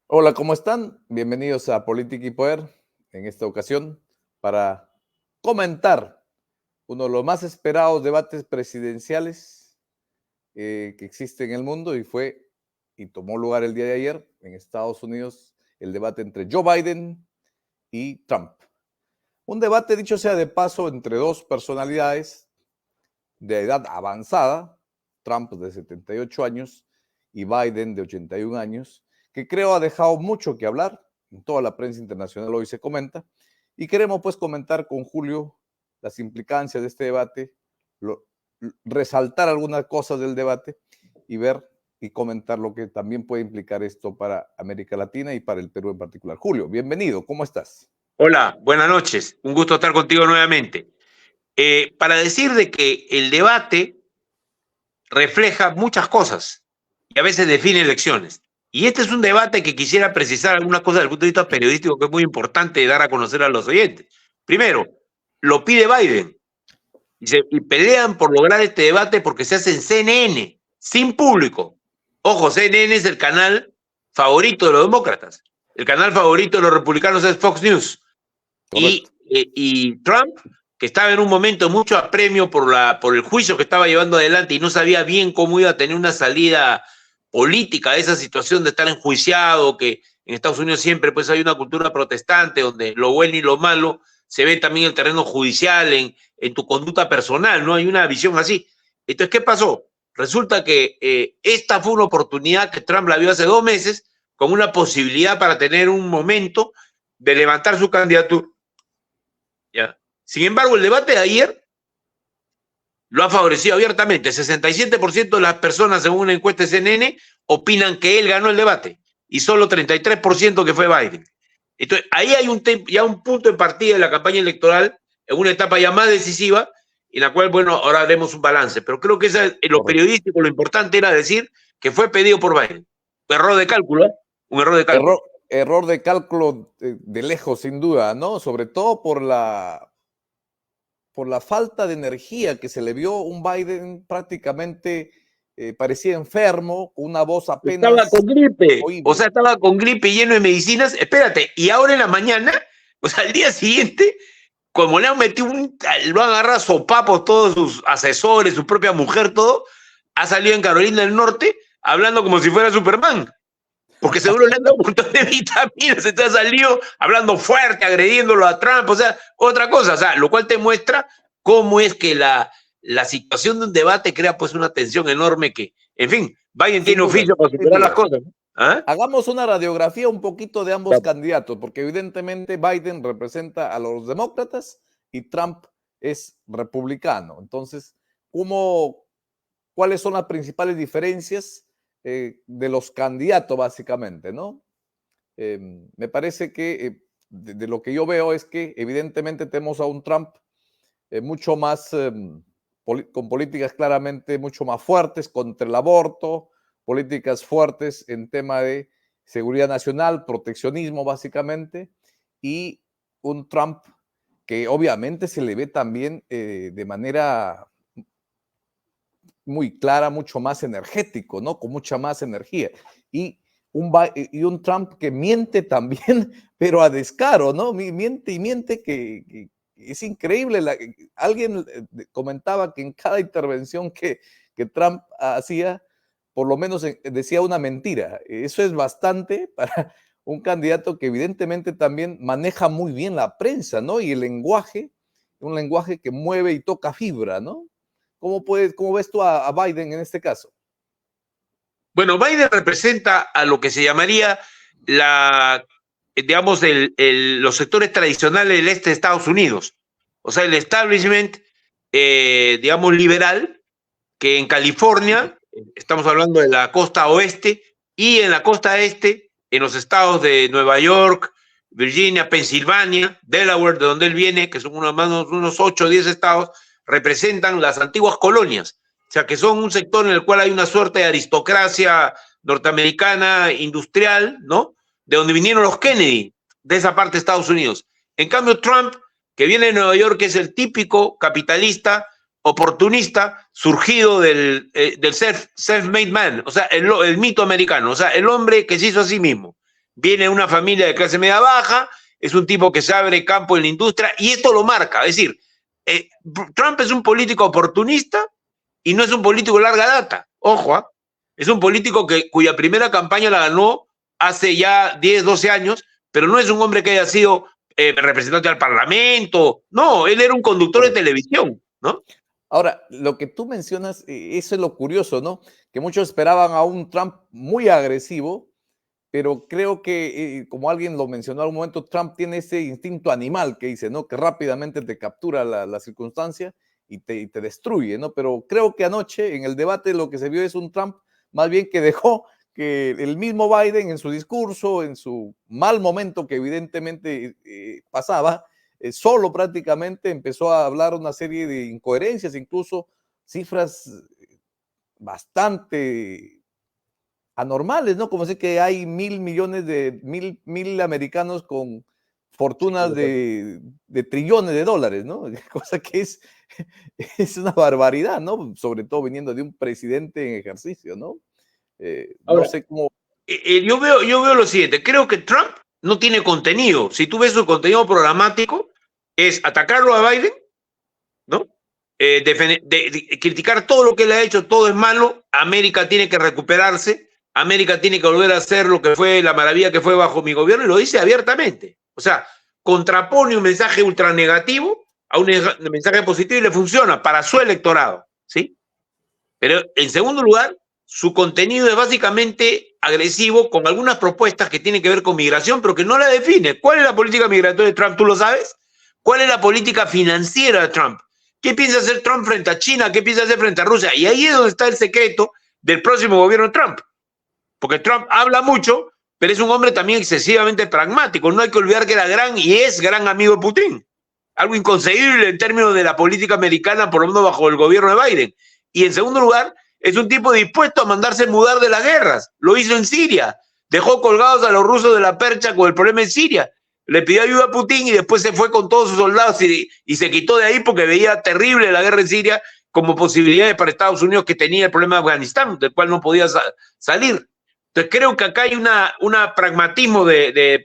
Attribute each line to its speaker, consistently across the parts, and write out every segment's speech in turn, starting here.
Speaker 1: Hola, ¿cómo están? Bienvenidos a Política y Poder, en esta ocasión para comentar uno de los más esperados debates presidenciales que existe en el mundo y tomó lugar el día de ayer en Estados Unidos, el debate entre Joe Biden y Trump. Un debate, dicho sea de paso, entre dos personalidades de edad avanzada, Trump de 78 años y Biden de 81 años, que creo ha dejado mucho que hablar, en toda la prensa internacional hoy se comenta, y queremos pues comentar con Julio las implicancias de este debate, resaltar algunas cosas del debate y ver y comentar lo que también puede implicar esto para América Latina y para el Perú en particular. Julio, bienvenido, ¿cómo estás?
Speaker 2: Hola, buenas noches. Un gusto estar contigo nuevamente. Para decir de que el debate refleja muchas cosas y a veces define elecciones. Y este es un debate que quisiera precisar algunas cosas desde el punto de vista periodístico que es muy importante dar a conocer a los oyentes. Primero, lo pide Biden y pelean por lograr este debate porque se hace en CNN, sin público. Ojo, CNN es el canal favorito de los demócratas. El canal favorito de los republicanos es Fox News. Y Trump, que estaba en un momento de mucho apremio por el juicio que estaba llevando adelante y no sabía bien cómo iba a tener una salida política a esa situación de estar enjuiciado, que en Estados Unidos siempre pues hay una cultura protestante donde lo bueno y lo malo se ve también en el terreno judicial, en tu conducta personal, ¿no? Hay una visión así. Entonces, ¿qué pasó? Resulta que esta fue una oportunidad que Trump la vio hace 2 meses con una posibilidad para tener un momento de levantar su candidatura. ¿Ya? Sin embargo, el debate de ayer lo ha favorecido abiertamente. El 67% de las personas, según una encuesta de CNN, opinan que él ganó el debate y solo 33% que fue Biden. Entonces, ahí hay ya un punto de partida de la campaña electoral, en una etapa ya más decisiva, en la cual, bueno, ahora haremos un balance. Pero creo que en lo periodístico lo importante era decir que fue pedido por Biden. Un error de cálculo, ¿eh? Un error de cálculo.
Speaker 1: Error de cálculo de lejos, sin duda, ¿no? Sobre todo por la falta de energía que se le vio. Un Biden prácticamente parecía enfermo, con una voz apenas
Speaker 2: Estaba con gripe,
Speaker 1: oíble.
Speaker 2: o sea, estaba con gripe lleno de medicinas. Espérate, y ahora en la mañana, o sea, al día siguiente, como le han metido lo han agarrado a sopapos todos sus asesores, su propia mujer, todo, ha salido en Carolina del Norte hablando como si fuera Superman. Porque seguro le han dado un montón de vitaminas, entonces ha salido hablando fuerte, agrediéndolo a Trump, o sea, otra cosa, o sea, lo cual te muestra cómo es que la situación de un debate crea pues una tensión enorme que, en fin, Biden tiene oficio para superar las cosas. ¿Ah?
Speaker 1: Hagamos una radiografía un poquito de ambos candidatos, porque evidentemente Biden representa a los demócratas y Trump es republicano. Entonces, ¿cuáles son las principales diferencias de los candidatos, básicamente, ¿no? Me parece que de lo que yo veo es que evidentemente tenemos a un Trump mucho más, con políticas claramente mucho más fuertes contra el aborto, políticas fuertes en tema de seguridad nacional, proteccionismo básicamente, y un Trump que obviamente se le ve también de manera muy clara, mucho más energético, ¿no? Con mucha más energía. Y un Trump que miente también, pero a descaro, ¿no? Miente y miente que es increíble. Alguien comentaba que en cada intervención que Trump hacía, por lo menos decía una mentira. Eso es bastante para un candidato que evidentemente también maneja muy bien la prensa, ¿no? Y el lenguaje, un lenguaje que mueve y toca fibra, ¿no? ¿Cómo ves tú a Biden en este caso?
Speaker 2: Bueno, Biden representa a lo que se llamaría digamos, los sectores tradicionales del este de Estados Unidos. O sea, el establishment, digamos, liberal, que en California, estamos hablando de la costa oeste, y en la costa este, en los estados de Nueva York, Virginia, Pensilvania, Delaware, de donde él viene, que son unos 8 o 10 estados, representan las antiguas colonias. O sea, que son un sector en el cual hay una suerte de aristocracia norteamericana, industrial, ¿no? De donde vinieron los Kennedy, de esa parte de Estados Unidos. En cambio, Trump, que viene de Nueva York, que es el típico capitalista oportunista surgido del self-made man, o sea, el mito americano, o sea, el hombre que se hizo a sí mismo. viene de una familia de clase media baja, es un tipo que se abre campo en la industria, y esto lo marca. Es decir, Trump es un político oportunista y no es un político de larga data. Ojo, es un político cuya primera campaña la ganó hace ya 10, 12 años, pero no es un hombre que haya sido representante del Parlamento. No, él era un conductor de televisión, ¿no?
Speaker 1: Ahora, lo que tú mencionas, eso es lo curioso, ¿no? Que muchos esperaban a un Trump muy agresivo, pero creo que, como alguien lo mencionó en algún momento, Trump tiene ese instinto animal que dice, ¿no? Que rápidamente te captura la circunstancia y te destruye, ¿no? Pero creo que anoche en el debate lo que se vio es un Trump más bien que dejó que el mismo Biden en su discurso, en su mal momento que evidentemente pasaba, solo prácticamente empezó a hablar una serie de incoherencias, incluso cifras bastante anormales, ¿no? Como decir que hay mil americanos con fortunas de trillones de dólares, ¿no? Cosa que es una barbaridad, ¿no? Sobre todo viniendo de un presidente en ejercicio, ¿no?
Speaker 2: Ahora,
Speaker 1: no sé cómo.
Speaker 2: Yo veo lo siguiente, creo que Trump no tiene contenido. Si tú ves su contenido programático, es atacarlo a Biden, ¿no? Criticar todo lo que él ha hecho, todo es malo, América tiene que recuperarse, América tiene que volver a ser lo que fue, la maravilla que fue bajo mi gobierno, y lo dice abiertamente. O sea, contrapone un mensaje ultra negativo a un mensaje positivo y le funciona para su electorado, ¿sí? Pero en segundo lugar, su contenido es básicamente agresivo con algunas propuestas que tienen que ver con migración, pero que no la define. ¿Cuál es la política migratoria de Trump? ¿Tú lo sabes? ¿Cuál es la política financiera de Trump? ¿Qué piensa hacer Trump frente a China? ¿Qué piensa hacer frente a Rusia? Y ahí es donde está el secreto del próximo gobierno de Trump. Porque Trump habla mucho, pero es un hombre también excesivamente pragmático. No hay que olvidar que era gran y es gran amigo de Putin. Algo inconcebible en términos de la política americana, por lo menos bajo el gobierno de Biden. Y en segundo lugar, es un tipo dispuesto a mandarse mudar de las guerras. Lo hizo en Siria. Dejó colgados a los rusos de la percha con el problema en Siria. Le pidió ayuda a Putin y después se fue con todos sus soldados y se quitó de ahí porque veía terrible la guerra en Siria como posibilidades para Estados Unidos, que tenía el problema de Afganistán, del cual no podía salir. Entonces creo que acá hay una pragmatismo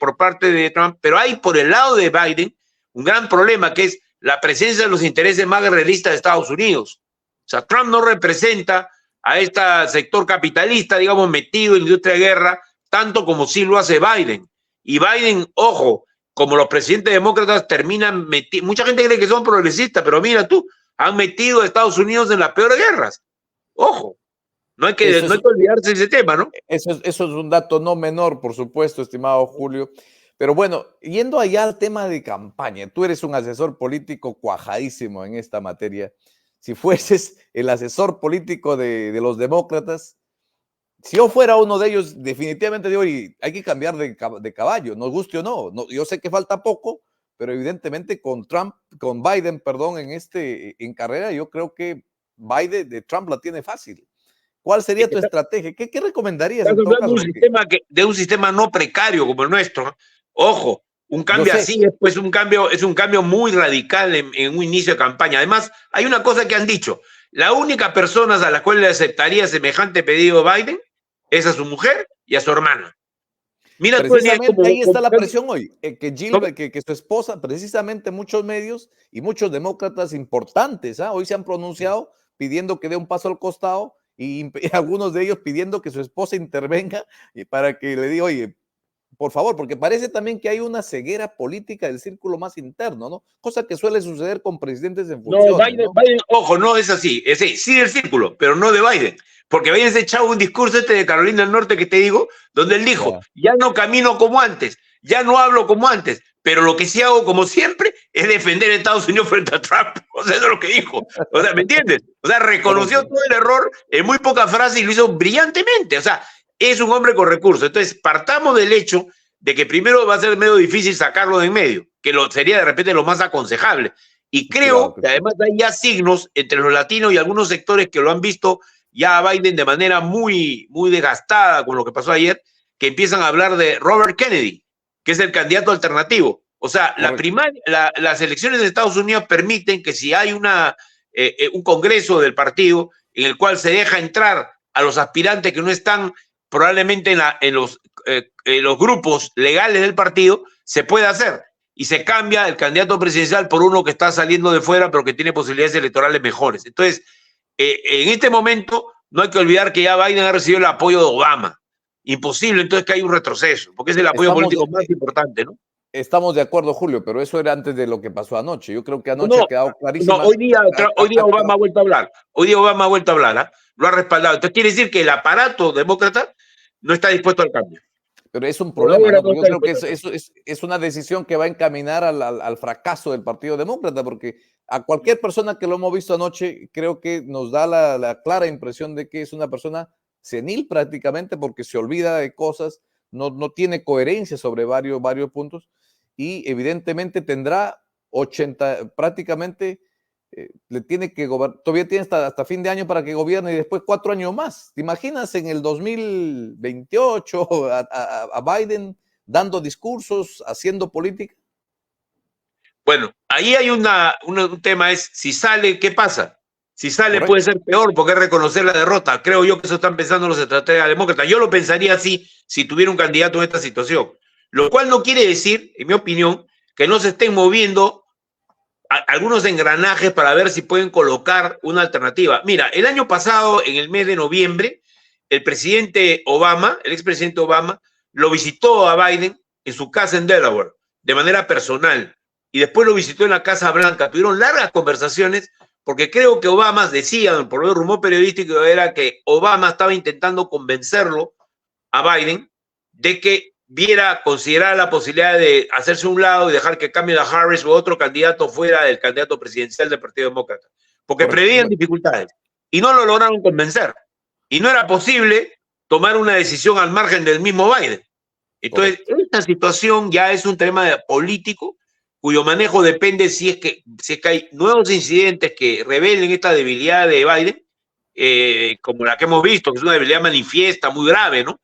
Speaker 2: por parte de Trump, pero hay por el lado de Biden un gran problema, que es la presencia de los intereses más guerreristas de Estados Unidos. O sea, Trump no representa a este sector capitalista, digamos, metido en la industria de guerra, tanto como sí lo hace Biden. Y Biden, ojo, como los presidentes demócratas terminan metiendo, mucha gente cree que son progresistas, pero mira tú, han metido a Estados Unidos en las peores guerras. Ojo, no hay que olvidarse de ese tema, ¿no?
Speaker 1: Eso es un dato no menor, por supuesto, estimado Julio. Pero bueno, yendo allá al tema de campaña, tú eres un asesor político cuajadísimo en esta materia. Si fueses el asesor político de los demócratas, si yo fuera uno de ellos, definitivamente digo, hay que cambiar de caballo, nos guste o no. Yo sé que falta poco, pero evidentemente con Biden, perdón, en carrera, yo creo que Biden de Trump la tiene fácil. ¿Cuál sería tu estrategia? ¿Qué recomendarías?
Speaker 2: Estás hablando de un sistema no precario como el nuestro. Ojo, un cambio así es un cambio muy radical en un inicio de campaña. Además, hay una cosa que han dicho. La única persona a la cual le aceptaría semejante pedido Biden es a su mujer y a su hermana.
Speaker 1: Mira, precisamente ahí está la presión hoy, que su esposa, precisamente muchos medios y muchos demócratas importantes, hoy se han pronunciado pidiendo que dé un paso al costado y algunos de ellos pidiendo que su esposa intervenga para que le diga, oye, por favor, porque parece también que hay una ceguera política del círculo más interno, ¿no? Cosa que suele suceder con presidentes en función.
Speaker 2: No, Biden, ojo, no es así. Sí del círculo, pero no de Biden. Porque Biden se echaba un discurso de Carolina del Norte que te digo, donde él dijo, ya no camino como antes, ya no hablo como antes, pero lo que sí hago como siempre es defender a Estados Unidos frente a Trump. O sea, eso es lo que dijo. O sea, ¿me entiendes? O sea, reconoció todo el error en muy pocas frases y lo hizo brillantemente. O sea, es un hombre con recursos. Entonces, partamos del hecho de que primero va a ser medio difícil sacarlo de en medio, que sería de repente lo más aconsejable. Y creo que además hay ya signos entre los latinos y algunos sectores que lo han visto ya a Biden de manera muy, muy desgastada con lo que pasó ayer, que empiezan a hablar de Robert Kennedy, que es el candidato alternativo. O sea, las elecciones de Estados Unidos permiten que si hay un congreso del partido en el cual se deja entrar a los aspirantes que no están probablemente en los los grupos legales del partido, se puede hacer. Y se cambia el candidato presidencial por uno que está saliendo de fuera, pero que tiene posibilidades electorales mejores. Entonces, en este momento, no hay que olvidar que ya Biden ha recibido el apoyo de Obama. Imposible, entonces, que hay un retroceso, porque es el apoyo político más importante, ¿no?
Speaker 1: Estamos de acuerdo, Julio, pero eso era antes de lo que pasó anoche. Yo creo que anoche ha quedado clarísimo.
Speaker 2: No, hoy día Obama ha vuelto a hablar. Hoy día Obama ha vuelto a hablar, ¿eh? Lo ha respaldado. Entonces quiere decir que el aparato demócrata no está dispuesto al cambio.
Speaker 1: Pero es un problema, ¿no? Yo creo que es una decisión que va a encaminar al fracaso del Partido Demócrata, porque a cualquier persona que lo hemos visto anoche, creo que nos da la clara impresión de que es una persona senil prácticamente, porque se olvida de cosas, no tiene coherencia sobre varios puntos, y evidentemente tendrá 80, prácticamente le tiene que gobernar, todavía tiene hasta fin de año para que gobierne y después 4 años más. ¿Te imaginas en el 2028 a Biden dando discursos, haciendo política?
Speaker 2: Bueno, ahí hay un tema, es si sale, ¿qué pasa? Si sale
Speaker 1: Correcto.
Speaker 2: puede ser peor porque es reconocer la derrota. Creo yo que eso están pensando los estrategas demócratas. Yo lo pensaría así si tuviera un candidato en esta situación. Lo cual no quiere decir, en mi opinión, que no se estén moviendo algunos engranajes para ver si pueden colocar una alternativa. Mira, el año pasado, en el mes de noviembre, el presidente Obama, el expresidente Obama, lo visitó a Biden en su casa en Delaware, de manera personal, y después lo visitó en la Casa Blanca. Tuvieron largas conversaciones, porque creo que Obama, decían, por el rumor periodístico, era que Obama estaba intentando convencerlo a Biden de que considerara la posibilidad de hacerse a un lado y dejar que Kamala Harris o otro candidato fuera del candidato presidencial del Partido Demócrata, porque preveían dificultades y no lo lograron convencer. Y no era posible tomar una decisión al margen del mismo Biden. Entonces, esta situación ya es un tema político cuyo manejo depende si es que hay nuevos incidentes que revelen esta debilidad de Biden, como la que hemos visto, que es una debilidad manifiesta, muy grave, ¿no?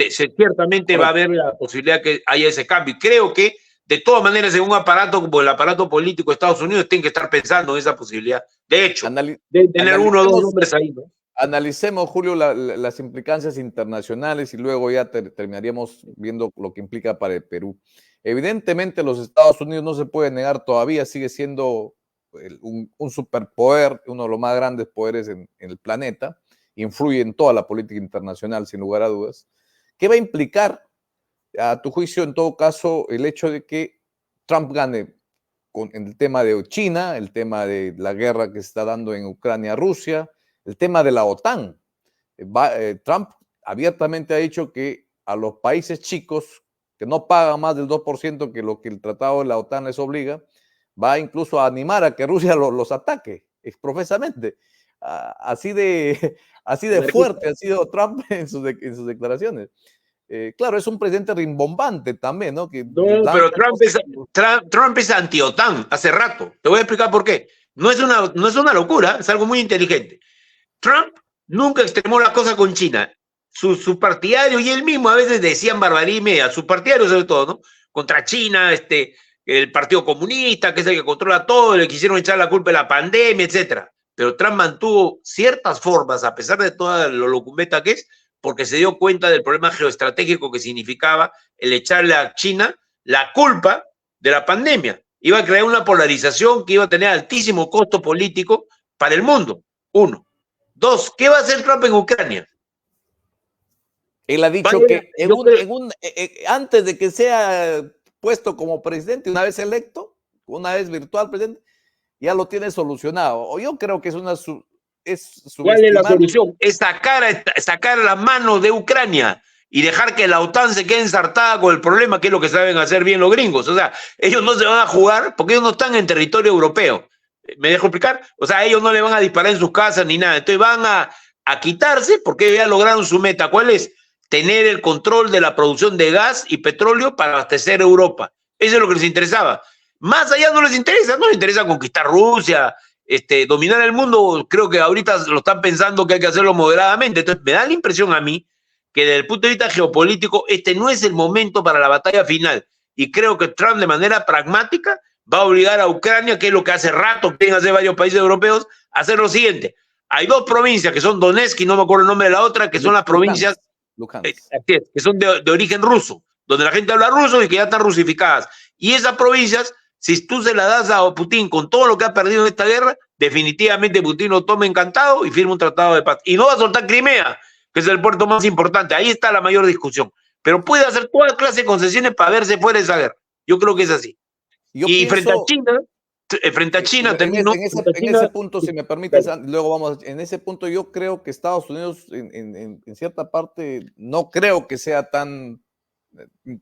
Speaker 2: Ciertamente va a haber la posibilidad que haya ese cambio. Y creo que, de todas maneras, en un aparato como el aparato político de Estados Unidos, tienen que estar pensando en esa posibilidad. De hecho, de tener uno o dos hombres ahí, ¿no?
Speaker 1: Analicemos, Julio, las implicancias internacionales y luego ya terminaríamos viendo lo que implica para el Perú. Evidentemente, los Estados Unidos no se puede negar todavía, sigue siendo un superpoder, uno de los más grandes poderes en el planeta, influye en toda la política internacional, sin lugar a dudas. ¿Qué va a implicar, a tu juicio, en todo caso, el hecho de que Trump gane en el tema de China, el tema de la guerra que se está dando en Ucrania-Rusia, el tema de la OTAN? Trump abiertamente ha dicho que a los países chicos que no pagan más del 2% que lo que el tratado de la OTAN les obliga, va incluso a animar a que Rusia los ataque exprofesamente. Así de fuerte ha sido Trump en sus declaraciones. Claro, es un presidente rimbombante también, ¿no?
Speaker 2: Pero Trump es anti-OTAN hace rato. Te voy a explicar por qué. No es una locura, es algo muy inteligente. Trump nunca extremó la cosa con China. Sus partidarios y él mismo a veces decían barbaridad y media, sus partidarios sobre todo, ¿no? Contra China, el Partido Comunista, que es el que controla todo, le quisieron echar la culpa de la pandemia, etcétera. Pero Trump mantuvo ciertas formas, a pesar de toda lo locumeta que es, porque se dio cuenta del problema geoestratégico que significaba el echarle a China la culpa de la pandemia. Iba a crear una polarización que iba a tener altísimo costo político para el mundo. 1. 2. ¿Qué va a hacer Trump en Ucrania?
Speaker 1: Él ha dicho que antes de que sea puesto como presidente, una vez electo, una vez virtual presidente, ya lo tiene solucionado. O yo creo que es
Speaker 2: ¿Cuál es la solución? Es sacar la mano de Ucrania y dejar que la OTAN se quede ensartada con el problema, que es lo que saben hacer bien los gringos. O sea, ellos no se van a jugar porque ellos no están en territorio europeo. ¿Me dejo explicar? O sea, ellos no le van a disparar en sus casas ni nada. Entonces van a quitarse porque ellos ya lograron su meta. ¿Cuál es? Tener el control de la producción de gas y petróleo para abastecer Europa. Eso es lo que les interesaba. Más allá no les interesa conquistar Rusia, dominar el mundo. Creo que ahorita lo están pensando que hay que hacerlo moderadamente. Entonces me da la impresión a mí que desde el punto de vista geopolítico no es el momento para la batalla final. Y creo que Trump, de manera pragmática, va a obligar a Ucrania, que es lo que hace rato quieren hacer varios países europeos, a hacer lo siguiente. Hay 2 provincias que son Donetsk y no me acuerdo el nombre de la otra, que son las provincias
Speaker 1: Luhansk.
Speaker 2: Así es, que son de origen ruso, donde la gente habla ruso y que ya están rusificadas. Y esas provincias, si tú se las das a Putin con todo lo que ha perdido en esta guerra, definitivamente Putin lo toma encantado y firma un tratado de paz. Y no va a soltar Crimea, que es el puerto más importante. Ahí está la mayor discusión. Pero puede hacer toda clase de concesiones para verse fuera de esa guerra. Yo creo que es así. Y frente a China termino.
Speaker 1: En ese punto, si me permites, luego vamos, en ese punto yo creo que Estados Unidos en cierta parte no creo que sea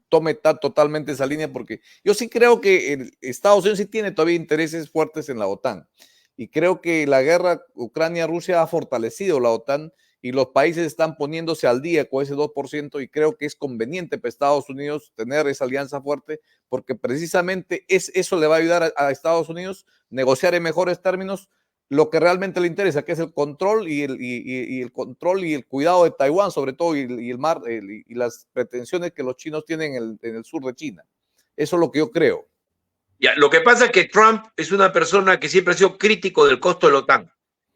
Speaker 1: tome totalmente esa línea, porque yo sí creo que Estados Unidos sí tiene todavía intereses fuertes en la OTAN, y creo que la guerra Ucrania-Rusia ha fortalecido la OTAN y los países están poniéndose al día con ese 2%, y creo que es conveniente para Estados Unidos tener esa alianza fuerte, porque precisamente eso le va a ayudar a Estados Unidos a negociar en mejores términos lo que realmente le interesa, que es el control y el control y el cuidado de Taiwán, sobre todo, y el mar, y las pretensiones que los chinos tienen en el sur de China. Eso es lo que yo creo.
Speaker 2: Ya, lo que pasa es que Trump es una persona que siempre ha sido crítico del costo de la OTAN.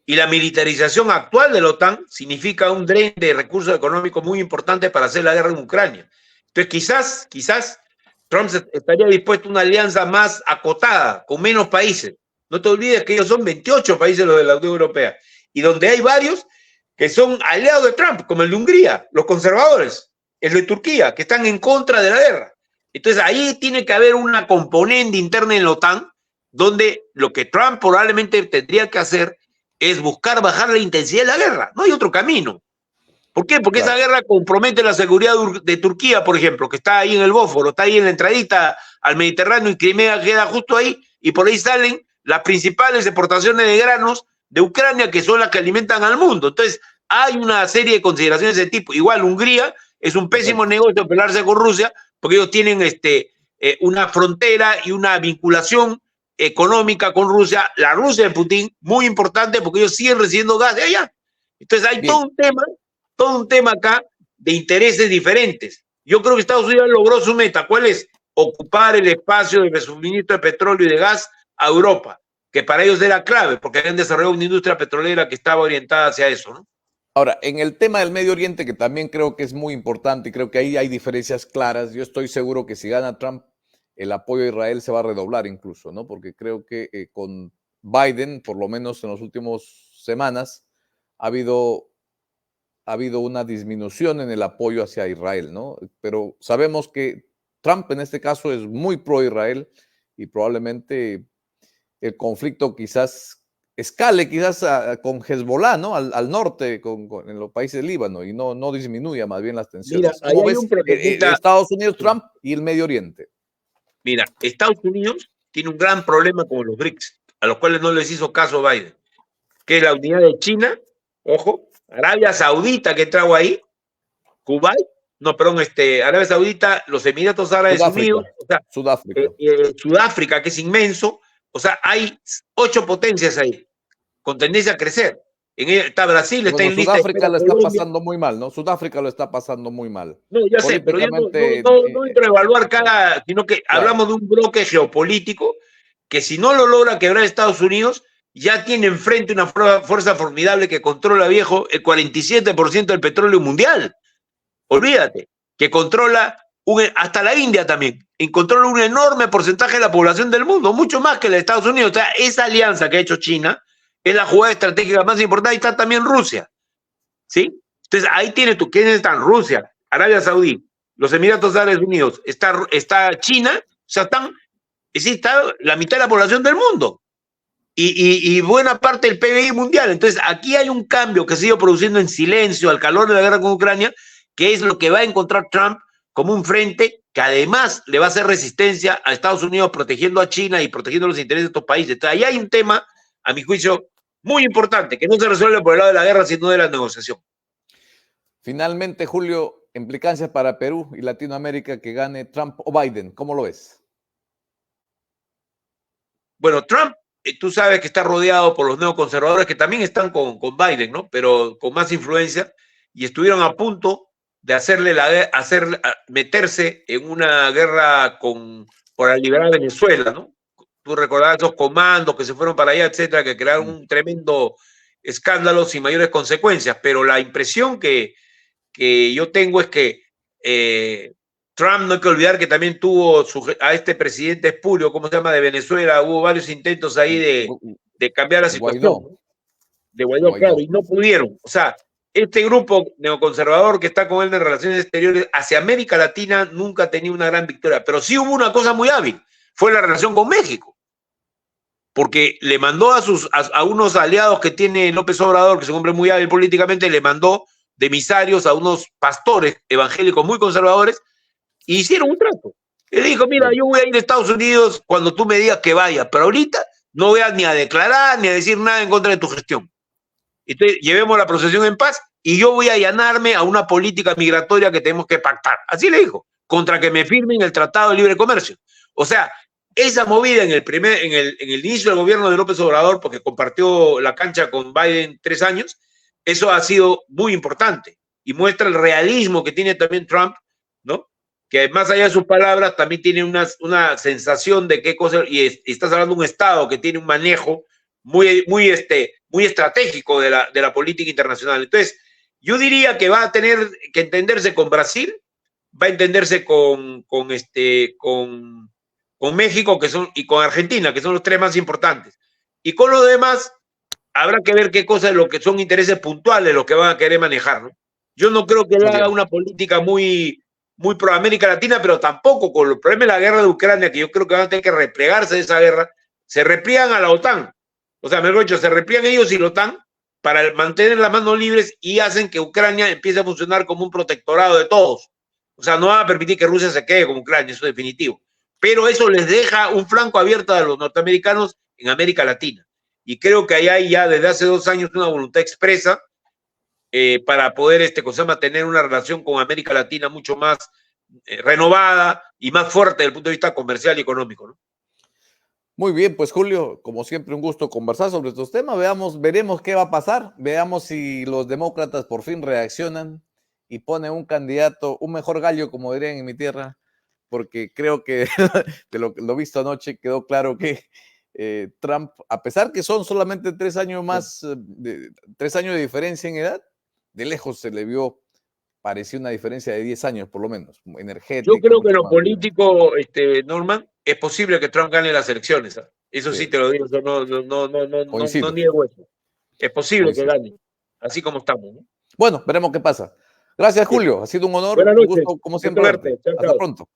Speaker 2: Y la militarización actual de la OTAN significa un dren de recursos económicos muy importante para hacer la guerra en Ucrania. Entonces, quizás Trump estaría dispuesto a una alianza más acotada, con menos países. No te olvides que ellos son 28 países los de la Unión Europea, y donde hay varios que son aliados de Trump, como el de Hungría, los conservadores, el de Turquía, que están en contra de la guerra. Entonces, ahí tiene que haber una componente interna en la OTAN, donde lo que Trump probablemente tendría que hacer es buscar bajar la intensidad de la guerra. No hay otro camino. ¿Por qué? Porque esa guerra compromete la seguridad de Turquía, por ejemplo, que está ahí en el Bósforo, está ahí en la entradita al Mediterráneo, y Crimea queda justo ahí, y por ahí salen las principales exportaciones de granos de Ucrania, que son las que alimentan al mundo. Entonces, hay una serie de consideraciones de ese tipo. Igual, Hungría es un pésimo negocio pelearse con Rusia, porque ellos tienen una frontera y una vinculación económica con Rusia, la Rusia de Putin, muy importante, porque ellos siguen recibiendo gas de allá. Entonces hay todo un tema acá de intereses diferentes. Yo creo que Estados Unidos logró su meta. ¿Cuál es? Ocupar el espacio de suministro de petróleo y de gas a Europa, que para ellos era clave, porque habían desarrollado una industria petrolera que estaba orientada hacia eso, ¿no?
Speaker 1: Ahora, en el tema del Medio Oriente, que también creo que es muy importante, y creo que ahí hay diferencias claras, yo estoy seguro que si gana Trump, el apoyo a Israel se va a redoblar incluso, ¿no? Porque creo que con Biden, por lo menos en las últimas semanas, ha habido una disminución en el apoyo hacia Israel, ¿no? Pero sabemos que Trump en este caso es muy pro Israel, y probablemente el conflicto quizás escale con Hezbollah, ¿no? Al norte, en los países del Líbano, y no disminuya más bien las tensiones.
Speaker 2: Mira,
Speaker 1: ¿Cómo ves Estados Unidos, Trump y el Medio Oriente?
Speaker 2: Mira, Estados Unidos tiene un gran problema con los BRICS, a los cuales no les hizo caso Biden, que es la unidad de China, ojo, Arabia Saudita, que trago ahí, Kuwait, no, perdón, Arabia Saudita, los Emiratos Árabes Unidos, o sea, Sudáfrica, que es inmenso. O sea, hay 8 potencias ahí, con tendencia a crecer. Está Brasil, está en lista.
Speaker 1: Sudáfrica lo está pasando muy mal, ¿no? Sudáfrica lo está pasando muy mal.
Speaker 2: No, ya sé, pero yo no entro a evaluar sino que hablamos de un bloque geopolítico que, si no lo logra quebrar Estados Unidos, ya tiene enfrente una fuerza formidable que controla, viejo, el 47% del petróleo mundial. Olvídate, que controla hasta la India también, y controla un enorme porcentaje de la población del mundo, mucho más que la de Estados Unidos. O sea, esa alianza que ha hecho China es la jugada estratégica más importante. Ahí está también Rusia, ¿sí? Entonces, ahí tienes tú, ¿quiénes están? Rusia, Arabia Saudí, los Emiratos Árabes Unidos, está China, o sea, está la mitad de la población del mundo, y buena parte del PBI mundial. Entonces, aquí hay un cambio que se ha ido produciendo en silencio al calor de la guerra con Ucrania, que es lo que va a encontrar Trump como un frente que además le va a hacer resistencia a Estados Unidos, protegiendo a China y protegiendo los intereses de estos países. Entonces, ahí hay un tema, a mi juicio, muy importante, que no se resuelve por el lado de la guerra, sino de la negociación.
Speaker 1: Finalmente, Julio, implicancias para Perú y Latinoamérica que gane Trump o Biden, ¿cómo lo ves?
Speaker 2: Bueno, Trump, tú sabes que está rodeado por los neoconservadores, que también están con Biden, ¿no? Pero con más influencia, y estuvieron a punto de meterse en una guerra para liberar Venezuela, ¿no? Tú recordabas esos comandos que se fueron para allá, etcétera, que crearon un tremendo escándalo sin mayores consecuencias, pero la impresión que que yo tengo es que Trump, no hay que olvidar que también tuvo a este presidente espurio, ¿cómo se llama?, de Venezuela. Hubo varios intentos ahí de cambiar la situación,
Speaker 1: Guaidó.
Speaker 2: ¿no? De Guaidó, claro, y no pudieron. O sea, este grupo neoconservador que está con él en relaciones exteriores hacia América Latina nunca ha tenido una gran victoria, pero sí hubo una cosa muy hábil, fue la relación con México, porque le mandó a unos aliados que tiene López Obrador, que es un hombre muy hábil políticamente, le mandó de emisarios a unos pastores evangélicos muy conservadores y hicieron un trato. Él dijo, mira, yo voy a ir a Estados Unidos cuando tú me digas que vaya, pero ahorita no voy a ni a declarar ni a decir nada en contra de tu gestión. Entonces, llevemos la procesión en paz y yo voy a allanarme a una política migratoria que tenemos que pactar. Así le dijo, contra que me firmen el Tratado de Libre Comercio. O sea, esa movida en el inicio del gobierno de López Obrador, porque compartió la cancha con Biden 3 años, eso ha sido muy importante y muestra el realismo que tiene también Trump, ¿no? Que más allá de sus palabras también tiene una sensación de qué cosa, y estás hablando de un Estado que tiene un manejo muy estratégico de la política internacional. Entonces, yo diría que va a tener que entenderse con Brasil, va a entenderse con México y con Argentina, que son los 3 más importantes. Y con los demás, habrá que ver qué cosas, lo que son intereses puntuales, los que van a querer manejar, ¿no? Yo no creo que él haga una política muy pro América Latina, pero tampoco con el problema de la guerra de Ucrania, que yo creo que van a tener que replegarse de esa guerra, se repliegan a la OTAN. O sea, mejor dicho, se repliegan ellos y la OTAN para mantener las manos libres y hacen que Ucrania empiece a funcionar como un protectorado de todos. O sea, no van a permitir que Rusia se quede con Ucrania, eso es definitivo. Pero eso les deja un flanco abierto a los norteamericanos en América Latina. Y creo que ahí hay ya desde hace 2 años una voluntad expresa para poder tener una relación con América Latina mucho más renovada y más fuerte desde el punto de vista comercial y económico, ¿no?
Speaker 1: Muy bien, pues Julio, como siempre un gusto conversar sobre estos temas. Veremos qué va a pasar, veamos si los demócratas por fin reaccionan y ponen un candidato, un mejor gallo, como dirían en mi tierra, porque creo que de lo visto anoche quedó claro que Trump, a pesar que son solamente 3 años más, 3 años de diferencia en edad, de lejos se le vio, parecía una diferencia de 10 años por lo menos, energética.
Speaker 2: Yo creo que en lo político, Norman, es posible que Trump gane las elecciones, ¿eh? Eso sí te lo digo, yo no niego eso. Es posible que gane, así como estamos, ¿no?
Speaker 1: Bueno, veremos qué pasa. Gracias, Julio. Ha sido un honor.
Speaker 2: Buenas noches.
Speaker 1: Un gusto, como siempre. Hasta pronto.